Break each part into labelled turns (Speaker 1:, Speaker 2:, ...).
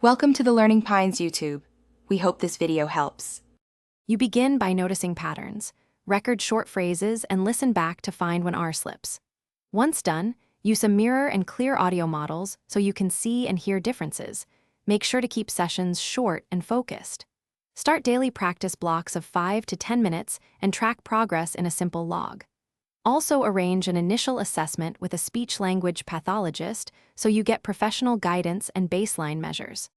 Speaker 1: Welcome to the Learning Pines YouTube. We hope this video helps.
Speaker 2: You begin by noticing patterns, record short phrases, and listen back to find when R slips. Once done, use a mirror and clear audio models so you can see and hear differences. Make sure to keep sessions short and focused. Start daily practice blocks of 5 to 10 minutes and track progress in a simple log. Also arrange an initial assessment with a speech-language pathologist so you get professional guidance and baseline measures.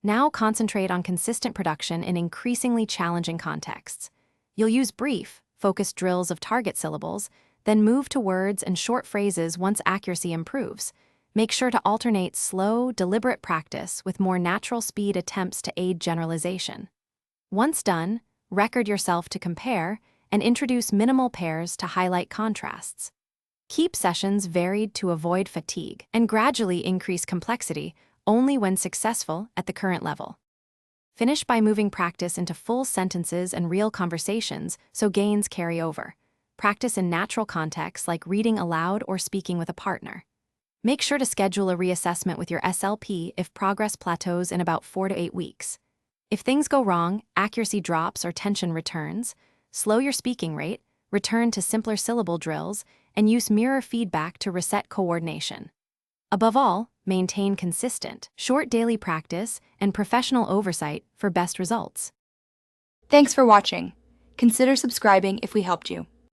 Speaker 2: Now concentrate on consistent production in increasingly challenging contexts. You'll use brief, focused drills of target syllables, then move to words and short phrases once accuracy improves. Make sure to alternate slow, deliberate practice with more natural speed attempts to aid generalization. Once done, record yourself to compare and introduce minimal pairs to highlight contrasts. Keep sessions varied to avoid fatigue and gradually increase complexity only when successful at the current level. Finish by moving practice into full sentences and real conversations so gains carry over. Practice in natural contexts like reading aloud or speaking with a partner. Make sure to schedule a reassessment with your SLP if progress plateaus in about 4 to 8 weeks. If things go wrong, accuracy drops or tension returns, slow your speaking rate, return to simpler syllable drills, and use mirror feedback to reset coordination. Above all, maintain consistent, short daily practice and professional oversight for best results.
Speaker 1: Thanks for watching. Consider subscribing if we helped you.